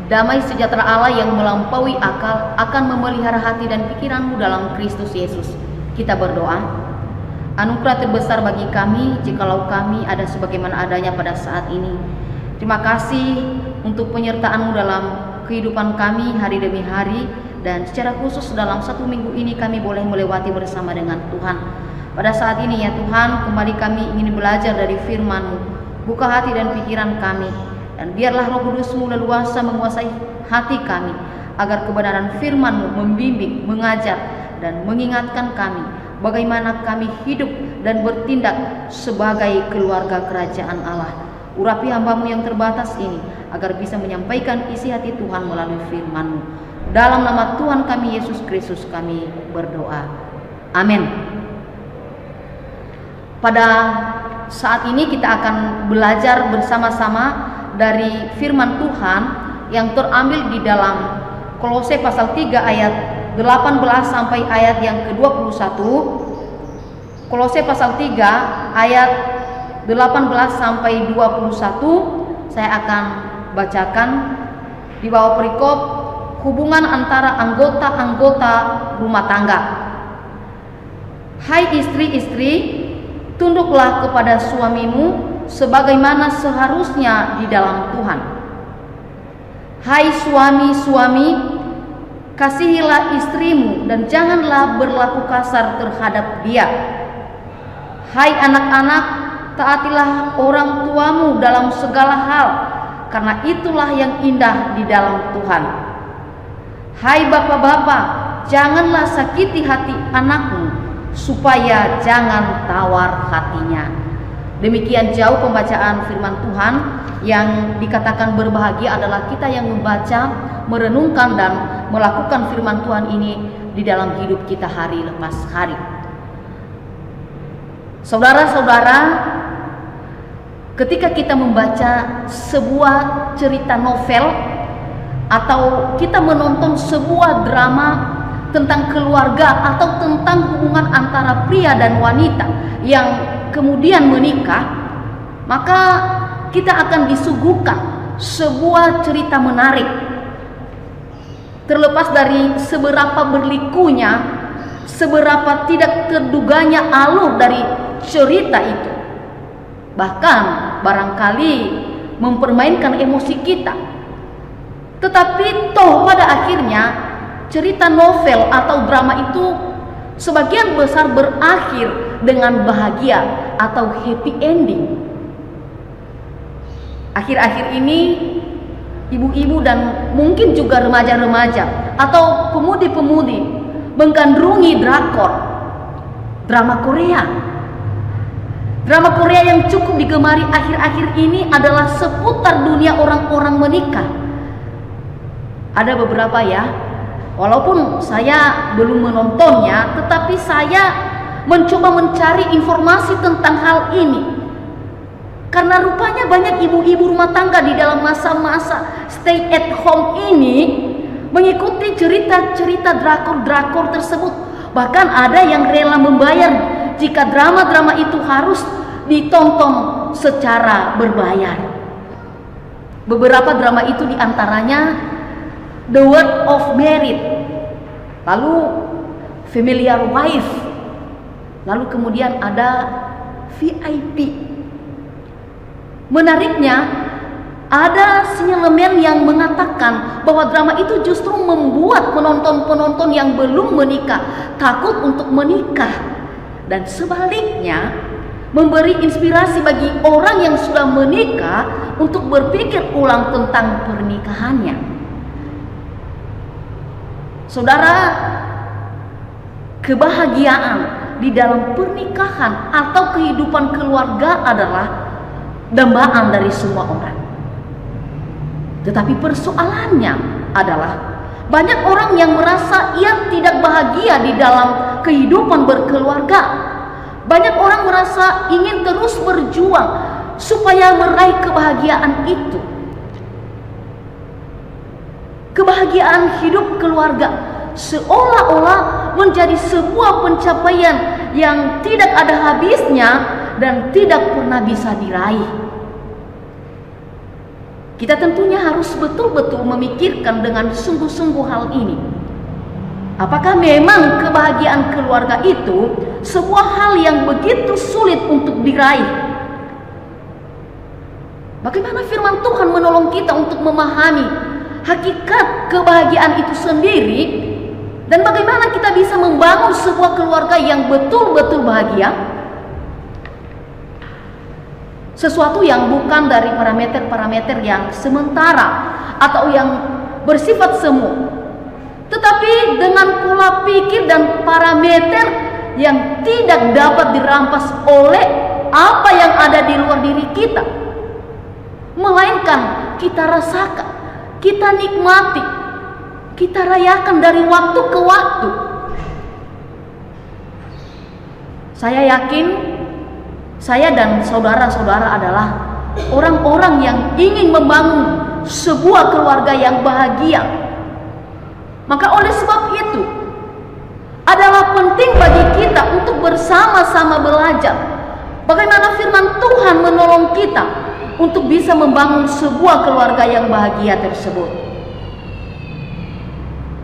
Damai sejahtera Allah yang melampaui akal akan memelihara hati dan pikiranmu dalam Kristus Yesus. Kita berdoa. Anugerah terbesar bagi kami jikalau kami ada sebagaimana adanya pada saat ini. Terima kasih untuk penyertaan-Mu dalam kehidupan kami hari demi hari, dan secara khusus dalam 1 minggu ini kami boleh melewati bersama dengan Tuhan. Pada saat ini ya Tuhan, kembali kami ingin belajar dari firman-Mu. Buka hati dan pikiran kami, dan biarlah Roh Kudus-Mu leluasa menguasai hati kami, agar kebenaran firman-Mu membimbing, mengajar, dan mengingatkan kami bagaimana kami hidup dan bertindak sebagai keluarga kerajaan Allah. Urapi hamba-Mu yang terbatas ini, agar bisa menyampaikan isi hati Tuhan melalui firman-Mu. Dalam nama Tuhan kami Yesus Kristus kami berdoa. Amin. Pada saat ini kita akan belajar bersama-sama dari firman Tuhan yang terambil di dalam Kolose pasal 3 ayat 18 sampai ayat yang ke-21. Kolose pasal 3 ayat 18 sampai 21. Saya akan bacakan di bawah perikop hubungan antara anggota-anggota rumah tangga. Hai istri-istri, tunduklah kepada suamimu sebagaimana seharusnya di dalam Tuhan. Hai suami-suami, kasihilah istrimu dan janganlah berlaku kasar terhadap dia. Hai anak-anak, taatilah orang tuamu dalam segala hal, karena itulah yang indah di dalam Tuhan. Hai bapak-bapak, janganlah sakiti hati anakmu, supaya jangan tawar hatinya. Demikian jauh pembacaan firman Tuhan. Yang dikatakan berbahagia adalah kita yang membaca, merenungkan, dan melakukan firman Tuhan ini di dalam hidup kita hari lepas hari. Saudara-saudara, ketika kita membaca sebuah cerita novel atau kita menonton sebuah drama tentang keluarga atau tentang hubungan antara pria dan wanita yang kemudian menikah, maka kita akan disuguhkan sebuah cerita menarik. Terlepas dari seberapa berlikunya, seberapa tidak terduganya alur dari cerita itu, bahkan barangkali mempermainkan emosi kita, tetapi toh pada akhirnya cerita novel atau drama itu sebagian besar berakhir dengan bahagia atau happy ending. Akhir-akhir ini ibu-ibu dan mungkin juga remaja-remaja atau pemudi-pemudi menggandrungi drama Korea. Drama Korea yang cukup digemari akhir-akhir ini adalah seputar dunia orang-orang menikah. Ada beberapa ya, walaupun saya belum menontonnya, tetapi saya mencoba mencari informasi tentang hal ini. Karena rupanya banyak ibu-ibu rumah tangga di dalam masa-masa stay at home ini mengikuti cerita-cerita drakor-drakor tersebut. Bahkan ada yang rela membayar jika drama-drama itu harus ditonton secara berbayar. Beberapa drama itu diantaranya The Word of Married, lalu Familiar Wife, lalu kemudian ada VIP. Menariknya, ada sinyalemen yang mengatakan bahwa drama itu justru membuat penonton-penonton yang belum menikah takut untuk menikah, dan sebaliknya memberi inspirasi bagi orang yang sudah menikah untuk berpikir ulang tentang pernikahannya. Saudara, kebahagiaan di dalam pernikahan atau kehidupan keluarga adalah dambaan dari semua orang. Tetapi persoalannya adalah banyak orang yang merasa ia tidak bahagia di dalam kehidupan berkeluarga. Banyak orang merasa ingin terus berjuang supaya meraih kebahagiaan itu. Kebahagiaan hidup keluarga seolah-olah menjadi sebuah pencapaian yang tidak ada habisnya dan tidak pernah bisa diraih. Kita tentunya harus betul-betul memikirkan dengan sungguh-sungguh hal ini. Apakah memang kebahagiaan keluarga itu sebuah hal yang begitu sulit untuk diraih? Bagaimana firman Tuhan menolong kita untuk memahami hakikat kebahagiaan itu sendiri, dan bagaimana kita bisa membangun sebuah keluarga yang betul-betul bahagia? Sesuatu yang bukan dari parameter-parameter yang sementara atau yang bersifat semu, tetapi dengan pola pikir dan parameter yang tidak dapat dirampas oleh apa yang ada di luar diri kita, melainkan kita rasakan, kita nikmati, kita rayakan dari waktu ke waktu. Saya yakin saya dan saudara-saudara adalah orang-orang yang ingin membangun sebuah keluarga yang bahagia. Maka oleh sebab itu adalah penting bagi kita untuk bersama-sama belajar bagaimana firman Tuhan menolong kita untuk bisa membangun sebuah keluarga yang bahagia tersebut.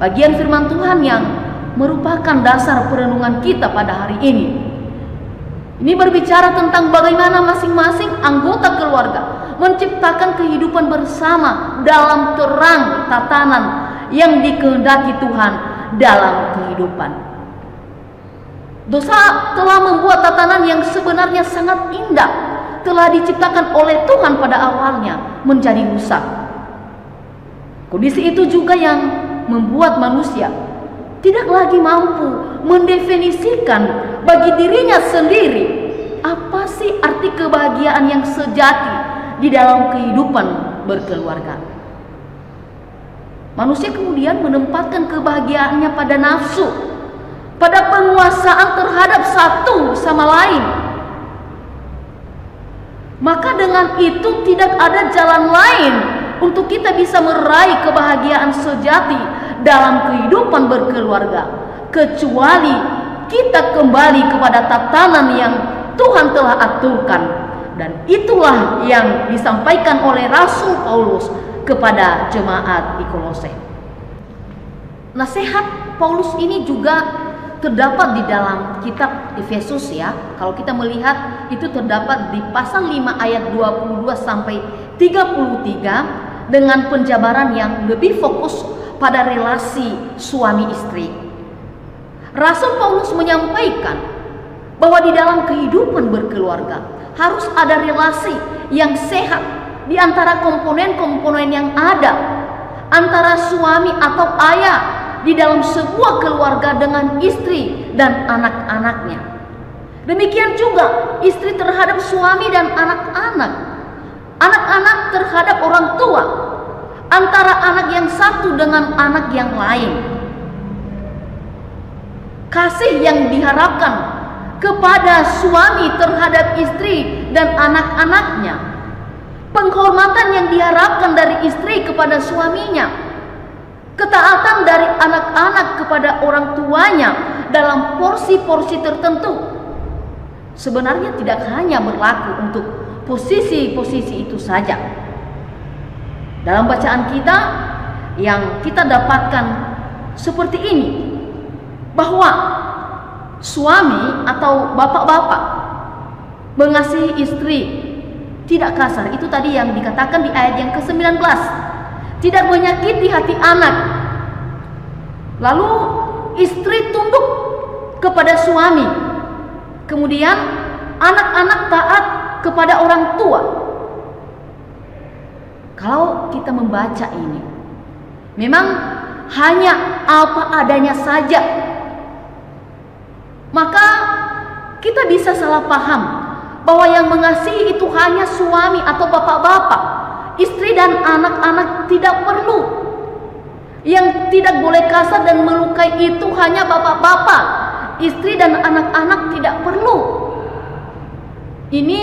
Bagian firman Tuhan yang merupakan dasar perenungan kita pada hari ini berbicara tentang bagaimana masing-masing anggota keluarga menciptakan kehidupan bersama dalam terang tatanan yang dikehendaki Tuhan dalam kehidupan. Dosa telah membuat tatanan yang sebenarnya sangat indah telah diciptakan oleh Tuhan pada awalnya menjadi rusak. Kondisi itu juga yang membuat manusia tidak lagi mampu mendefinisikan bagi dirinya sendiri apa sih arti kebahagiaan yang sejati di dalam kehidupan berkeluarga. Manusia kemudian menempatkan kebahagiaannya pada nafsu, pada penguasaan terhadap satu sama lain. Maka dengan itu tidak ada jalan lain untuk kita bisa meraih kebahagiaan sejati dalam kehidupan berkeluarga, kecuali kita kembali kepada tatanan yang Tuhan telah aturkan. Dan itulah yang disampaikan oleh Rasul Paulus kepada jemaat di Kolose. Nasihat Paulus ini juga terdapat di dalam kitab Efesus ya. Kalau kita melihat itu terdapat di pasal 5 ayat 22 sampai 33 dengan penjabaran yang lebih fokus pada relasi suami istri. Rasul Paulus menyampaikan bahwa di dalam kehidupan berkeluarga harus ada relasi yang sehat di antara komponen-komponen yang ada antara suami atau ayah di dalam sebuah keluarga dengan istri dan anak-anaknya. Demikian juga istri terhadap suami dan anak-anak, anak-anak terhadap orang tua, antara anak yang satu dengan anak yang lain. Kasih yang diharapkan kepada suami terhadap istri dan anak-anaknya, penghormatan yang diharapkan dari istri kepada suaminya, ketaatan dari anak-anak kepada orang tuanya dalam porsi-porsi tertentu, sebenarnya tidak hanya berlaku untuk posisi-posisi itu saja. Dalam bacaan kita yang kita dapatkan seperti ini, bahwa suami atau bapak-bapak mengasihi istri tidak kasar. Itu tadi yang dikatakan di ayat yang ke-19. Tidak menyakiti hati anak. Lalu istri tunduk kepada suami. Kemudian anak-anak taat kepada orang tua. Kalau kita membaca ini, memang hanya apa adanya saja, maka kita bisa salah paham bahwa yang mengasihi itu hanya suami atau bapak-bapak. Istri dan anak-anak tidak perlu. Yang tidak boleh kasar dan melukai itu hanya bapak-bapak. Istri dan anak-anak tidak perlu. Ini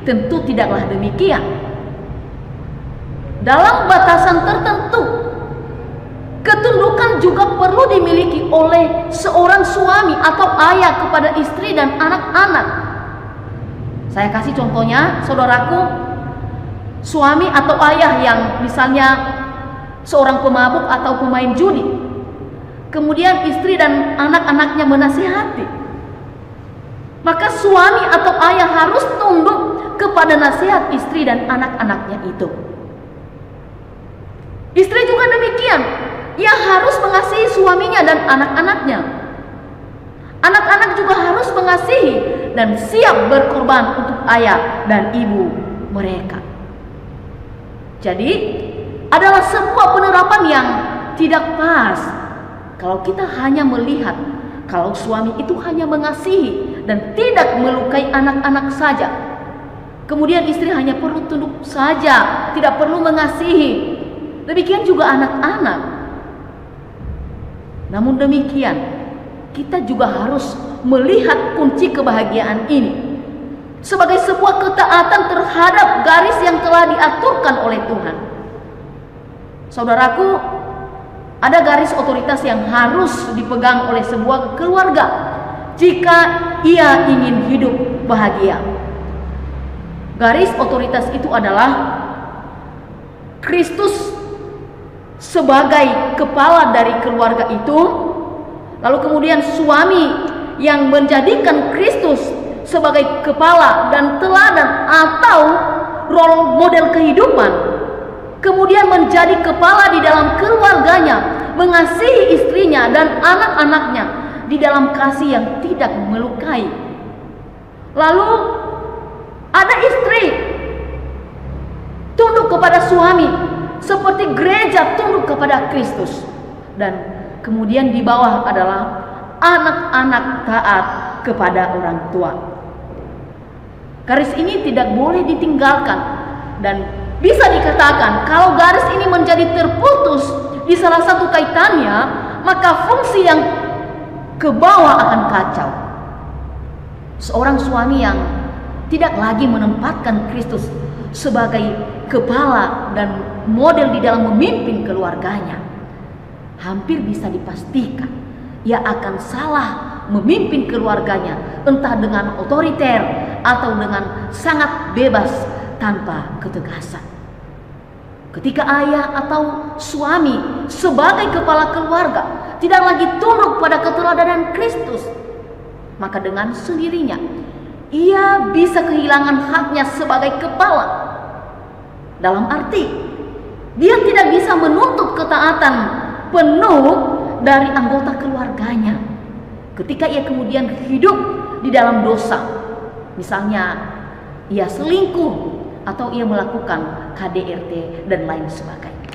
tentu tidaklah demikian. Dalam batasan tertentu, ketundukan juga perlu dimiliki oleh seorang suami atau ayah kepada istri dan anak-anak. Saya kasih contohnya, saudaraku. suami atau ayah yang misalnya seorang pemabuk atau pemain judi, kemudian istri dan anak-anaknya menasihati, maka suami atau ayah harus tunduk kepada nasihat istri dan anak-anaknya itu. Istri juga demikian, ia harus mengasihi suaminya dan anak-anaknya. Anak-anak juga harus mengasihi dan siap berkorban untuk ayah dan ibu mereka. Jadi adalah sebuah penerapan yang tidak pas kalau kita hanya melihat kalau suami itu hanya mengasihi dan tidak melukai anak-anak saja. Kemudian istri hanya perlu tunduk saja, tidak perlu mengasihi. Demikian juga anak-anak. Namun demikian, kita juga harus melihat kunci kebahagiaan ini sebagai sebuah ketaatan terhadap garis yang telah diaturkan oleh Tuhan. Saudaraku, ada garis otoritas yang harus dipegang oleh sebuah keluarga jika ia ingin hidup bahagia. Garis otoritas itu adalah Kristus sebagai kepala dari keluarga itu, lalu kemudian suami yang menjadikan Kristus sebagai kepala dan teladan atau role model kehidupan, kemudian menjadi kepala di dalam keluarganya, mengasihi istrinya dan anak-anaknya di dalam kasih yang tidak melukai. Lalu ada istri tunduk kepada suami seperti gereja tunduk kepada Kristus, dan kemudian di bawah adalah anak-anak taat kepada orang tua. Garis ini tidak boleh ditinggalkan, dan bisa dikatakan kalau garis ini menjadi terputus di salah satu kaitannya, maka fungsi yang ke bawah akan kacau. Seorang suami yang tidak lagi menempatkan Kristus sebagai kepala dan model di dalam memimpin keluarganya, hampir bisa dipastikan ia akan salah memimpin keluarganya, entah dengan otoriter atau dengan sangat bebas tanpa ketegasan. Ketika ayah atau suami sebagai kepala keluarga tidak lagi tunduk pada keteladanan Kristus, maka dengan sendirinya ia bisa kehilangan haknya sebagai kepala. Dalam arti dia tidak bisa menuntut ketaatan penuh dari anggota keluarganya ketika ia kemudian hidup di dalam dosa. Misalnya ia selingkuh atau ia melakukan KDRT dan lain sebagainya.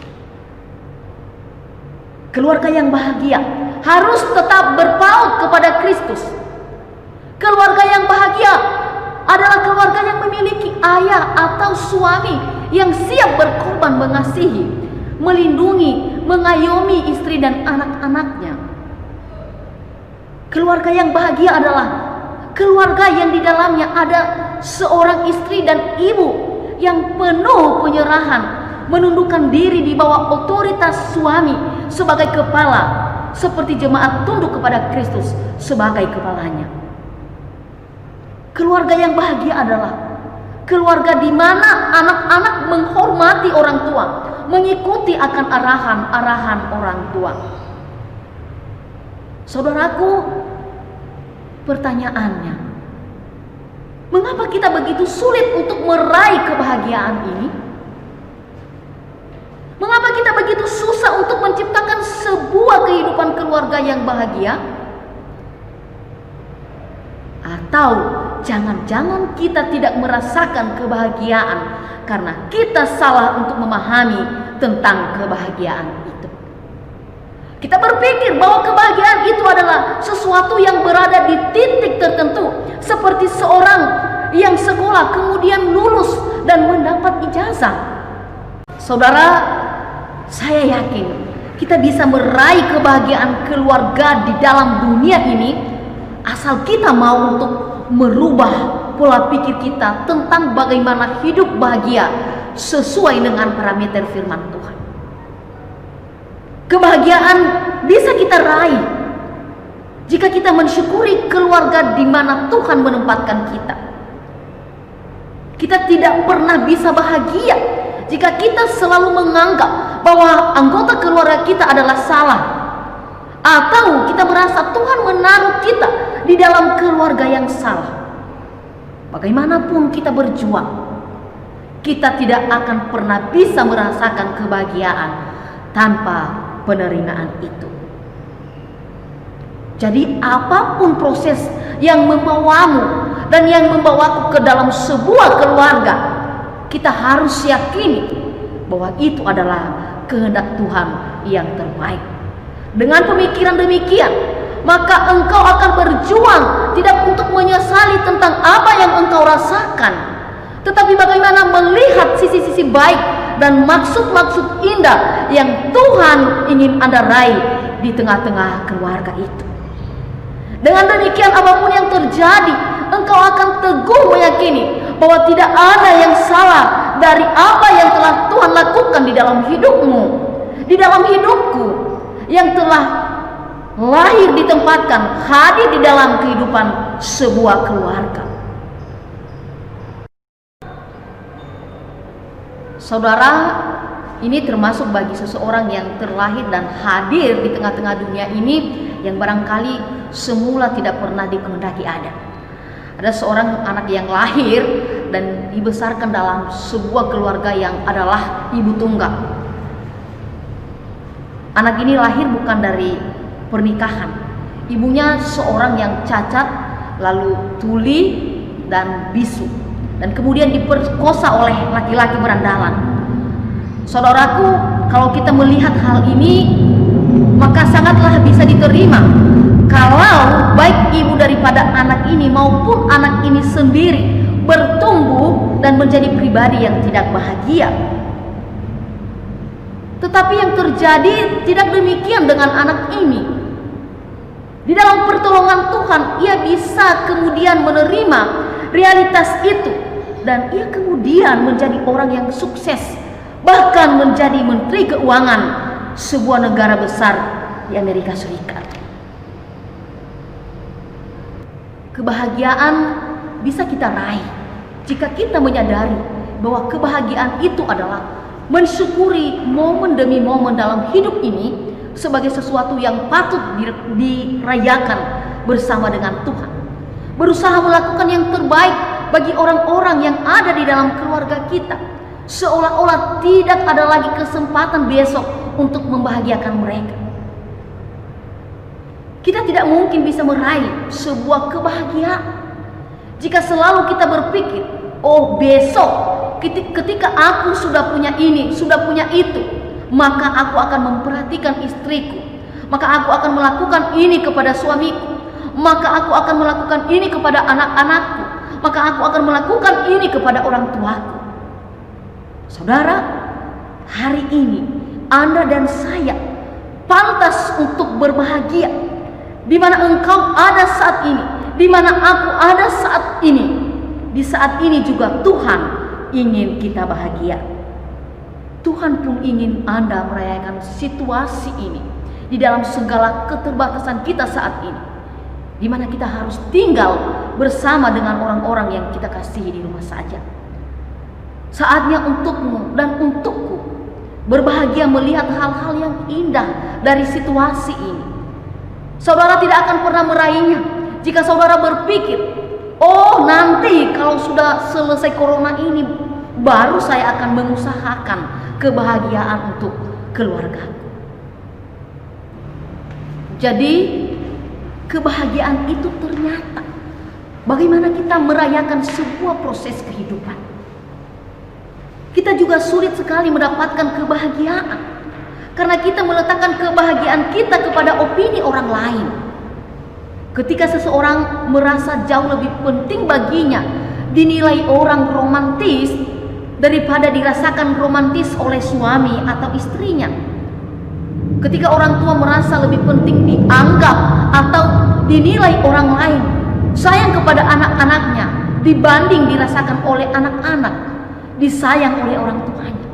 Keluarga yang bahagia harus tetap berpaut kepada Kristus. Keluarga yang bahagia adalah keluarga yang memiliki ayah atau suami yang siap berkorban mengasihi, melindungi, mengayomi istri dan anak-anaknya. Keluarga yang bahagia adalah keluarga yang di dalamnya ada seorang istri dan ibu yang penuh penyerahan, menundukkan diri di bawah otoritas suami sebagai kepala, seperti jemaat tunduk kepada Kristus sebagai kepalanya. Keluarga yang bahagia adalah keluarga di mana anak-anak menghormati orang tua, mengikuti akan arahan-arahan orang tua. Saudaraku, pertanyaannya, mengapa kita begitu sulit untuk meraih kebahagiaan ini? Mengapa kita begitu susah untuk menciptakan sebuah kehidupan keluarga yang bahagia? Atau jangan-jangan kita tidak merasakan kebahagiaan karena kita salah untuk memahami tentang kebahagiaan itu. Kita berpikir bahwa kebahagiaan itu adalah sesuatu yang berada di titik tertentu, seperti seorang yang sekolah kemudian lulus dan mendapat ijazah. Saudara, saya yakin kita bisa meraih kebahagiaan keluarga di dalam dunia ini asal kita mau untuk merubah pola pikir kita tentang bagaimana hidup bahagia sesuai dengan parameter firman Tuhan. Kebahagiaan bisa kita raih jika kita mensyukuri keluarga di mana Tuhan menempatkan kita. Kita tidak pernah bisa bahagia jika kita selalu menganggap bahwa anggota keluarga kita adalah salah, atau kita merasa Tuhan menaruh kita di dalam keluarga yang salah, bagaimanapun kita berjuang, kita tidak akan pernah bisa merasakan kebahagiaan tanpa penerimaan itu. Jadi apapun proses yang membawamu dan yang membawaku ke dalam sebuah keluarga, kita harus yakini bahwa itu adalah kehendak Tuhan yang terbaik. Dengan pemikiran demikian, maka engkau akan berjuang tidak untuk menyesali tentang apa yang engkau rasakan, tetapi bagaimana melihat sisi-sisi baik dan maksud-maksud indah yang Tuhan ingin Anda raih di tengah-tengah keluarga itu. Dengan demikian, apapun yang terjadi, engkau akan teguh meyakini bahwa tidak ada yang salah dari apa yang telah Tuhan lakukan di dalam hidupmu, di dalam hidupku, yang telah lahir ditempatkan, hadir di dalam kehidupan sebuah keluarga. Saudara, ini termasuk bagi seseorang yang terlahir dan hadir di tengah-tengah dunia ini yang barangkali semula tidak pernah dikehendaki ada. Ada seorang anak yang lahir dan dibesarkan dalam sebuah keluarga yang adalah ibu tunggal. Anak ini lahir bukan dari pernikahan. Ibunya seorang yang cacat, lalu tuli dan bisu, dan kemudian diperkosa oleh laki-laki berandalan. Saudaraku, kalau kita melihat hal ini, maka sangatlah bisa diterima kalau baik ibu daripada anak ini maupun anak ini sendiri bertumbuh dan menjadi pribadi yang tidak bahagia. Tetapi yang terjadi tidak demikian dengan anak ini. Di dalam pertolongan Tuhan, ia bisa kemudian menerima realitas itu, dan ia kemudian menjadi orang yang sukses, bahkan menjadi menteri keuangan sebuah negara besar di Amerika Serikat. Kebahagiaan bisa kita raih jika kita menyadari bahwa kebahagiaan itu adalah mensyukuri momen demi momen dalam hidup ini sebagai sesuatu yang patut dirayakan bersama dengan Tuhan. Berusaha melakukan yang terbaik bagi orang-orang yang ada di dalam keluarga kita, seolah-olah tidak ada lagi kesempatan besok untuk membahagiakan mereka. Kita tidak mungkin bisa meraih sebuah kebahagiaan jika selalu kita berpikir, oh besok ketika aku sudah punya ini, sudah punya itu, maka aku akan memperhatikan istriku, maka aku akan melakukan ini kepada suamiku, maka aku akan melakukan ini kepada anak-anakku, maka aku akan melakukan ini kepada orang tuaku. Saudara, hari ini Anda dan saya pantas untuk berbahagia. Di mana engkau ada saat ini, di mana aku ada saat ini, di saat ini juga Tuhan ingin kita bahagia. Tuhan pun ingin Anda merayakan situasi ini di dalam segala keterbatasan kita saat ini, di mana kita harus tinggal bersama dengan orang-orang yang kita kasihi di rumah saja. Saatnya untukmu dan untukku berbahagia melihat hal-hal yang indah dari situasi ini. Saudara tidak akan pernah meraihnya jika saudara berpikir, oh nanti kalau sudah selesai corona ini baru saya akan mengusahakan kebahagiaan untuk keluarga. Jadi kebahagiaan itu ternyata bagaimana kita merayakan sebuah proses kehidupan. Kita juga sulit sekali mendapatkan kebahagiaan karena kita meletakkan kebahagiaan kita kepada opini orang lain. Ketika seseorang merasa jauh lebih penting baginya dinilai orang romantis daripada dirasakan romantis oleh suami atau istrinya. Ketika orang tua merasa lebih penting dianggap atau dinilai orang lain, sayang kepada anak-anaknya dibanding dirasakan oleh anak-anak disayang oleh orang tuanya.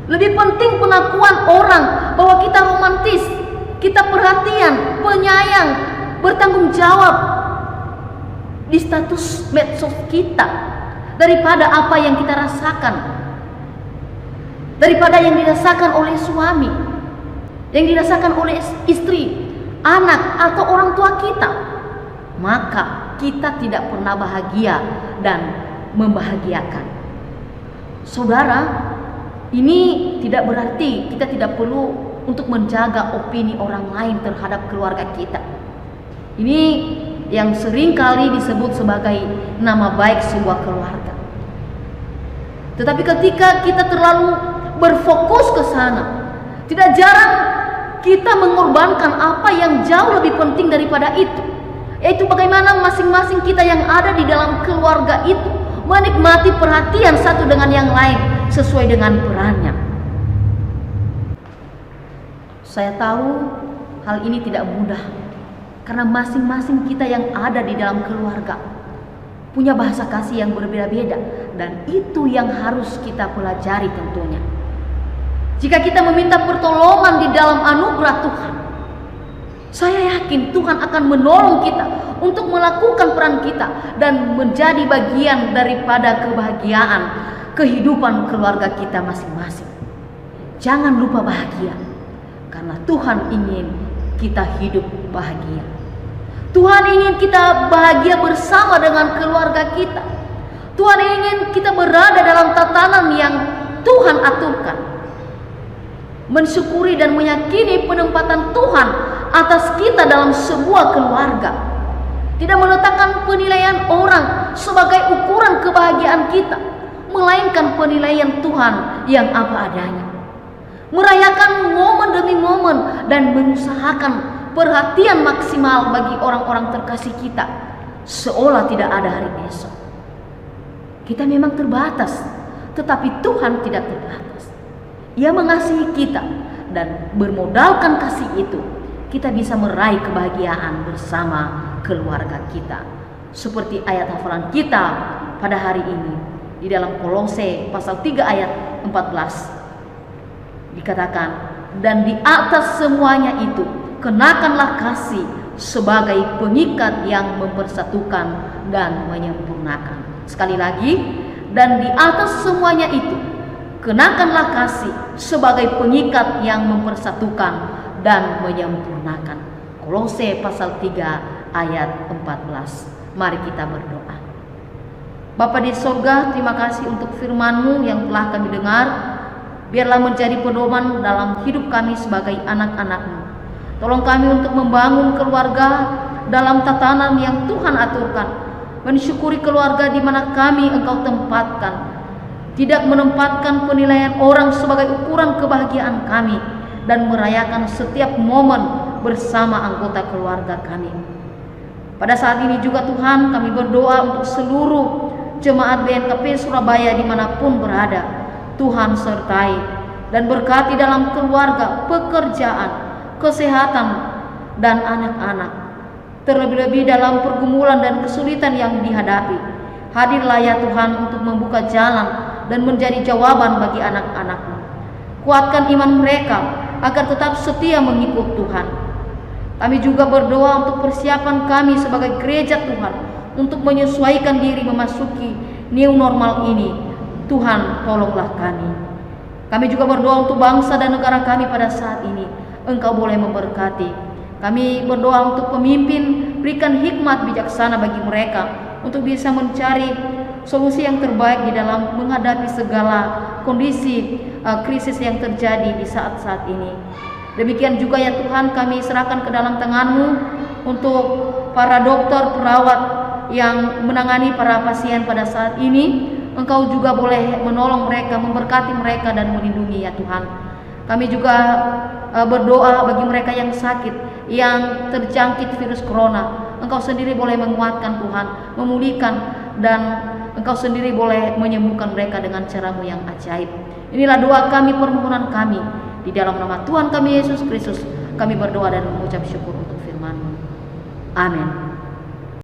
Lebih penting pengakuan orang bahwa kita romantis, kita perhatian, penyayang, bertanggung jawab di status medsos kita daripada apa yang kita rasakan, daripada yang dirasakan oleh suami, yang dirasakan oleh istri, anak, atau orang tua kita. Maka kita tidak pernah bahagia dan membahagiakan. Saudara, ini tidak berarti kita tidak perlu untuk menjaga opini orang lain terhadap keluarga kita. Ini yang sering kali disebut sebagai nama baik sebuah keluarga. Tetapi ketika kita terlalu berfokus ke sana, tidak jarang kita mengorbankan apa yang jauh lebih penting daripada itu, yaitu bagaimana masing-masing kita yang ada di dalam keluarga itu menikmati perhatian satu dengan yang lain sesuai dengan perannya. Saya tahu hal ini tidak mudah, karena masing-masing kita yang ada di dalam keluarga punya bahasa kasih yang berbeda-beda, dan itu yang harus kita pelajari tentunya. Jika kita meminta pertolongan di dalam anugerah Tuhan, saya yakin Tuhan akan menolong kita untuk melakukan peran kita dan menjadi bagian daripada kebahagiaan kehidupan keluarga kita masing-masing. Jangan lupa bahagia, karena Tuhan ingin kita hidup bahagia. Tuhan ingin kita bahagia bersama dengan keluarga kita. Tuhan ingin kita berada dalam tatanan yang Tuhan aturkan, mensyukuri dan meyakini penempatan Tuhan atas kita dalam sebuah keluarga. Tidak meletakkan penilaian orang sebagai ukuran kebahagiaan kita, melainkan penilaian Tuhan yang apa adanya. Merayakan momen demi momen dan mengusahakan perhatian maksimal bagi orang-orang terkasih kita, seolah tidak ada hari esok. Kita memang terbatas, tetapi Tuhan tidak terbatas. Ia mengasihi kita, dan bermodalkan kasih itu, kita bisa meraih kebahagiaan bersama keluarga kita. Seperti ayat hafalan kita pada hari ini di dalam Kolose pasal 3 ayat 14 dikatakan, dan di atas semuanya itu kenakanlah kasih sebagai pengikat yang mempersatukan dan menyempurnakan. Sekali lagi, dan di atas semuanya itu kenakanlah kasih sebagai pengikat yang mempersatukan dan menyempurnakan. Kolose pasal 3 ayat 14. Mari kita berdoa. Bapa di sorga, terima kasih untuk firman-Mu yang telah kami dengar. Biarlah menjadi pedoman dalam hidup kami sebagai anak-anak-Mu. Tolong kami untuk membangun keluarga dalam tatanan yang Tuhan aturkan, mensyukuri keluarga di mana kami Engkau tempatkan, tidak menempatkan penilaian orang sebagai ukuran kebahagiaan kami, dan merayakan setiap momen bersama anggota keluarga kami. Pada saat ini juga Tuhan, kami berdoa untuk seluruh jemaat BNKP Surabaya dimanapun berada. Tuhan sertai dan berkati dalam keluarga, pekerjaan, kesehatan, dan anak-anak. Terlebih-lebih dalam pergumulan dan kesulitan yang dihadapi, hadirlah ya Tuhan untuk membuka jalan dan menjadi jawaban bagi anak-anak-Mu. Kuatkan iman mereka agar tetap setia mengikut Tuhan. Kami juga berdoa untuk persiapan kami sebagai gereja Tuhan untuk menyesuaikan diri memasuki new normal ini. Tuhan, tolonglah kami. Kami juga berdoa untuk bangsa dan negara kami pada saat ini. Engkau boleh memberkati. Kami berdoa untuk pemimpin, berikan hikmat bijaksana bagi mereka untuk bisa mencari solusi yang terbaik di dalam menghadapi segala kondisi krisis yang terjadi di saat-saat ini. Demikian juga ya Tuhan, kami serahkan ke dalam tangan-Mu untuk para dokter, perawat yang menangani para pasien pada saat ini. Engkau juga boleh menolong mereka, memberkati mereka, dan melindungi ya Tuhan. Kami juga berdoa bagi mereka yang sakit, yang terjangkit virus corona. Engkau sendiri boleh menguatkan Tuhan, memulihkan, dan Engkau sendiri boleh menyembuhkan mereka dengan cara-Mu yang ajaib. Inilah doa kami, permohonan kami. Di dalam nama Tuhan kami Yesus Kristus, kami berdoa dan mengucap syukur untuk firman-Mu. Amin.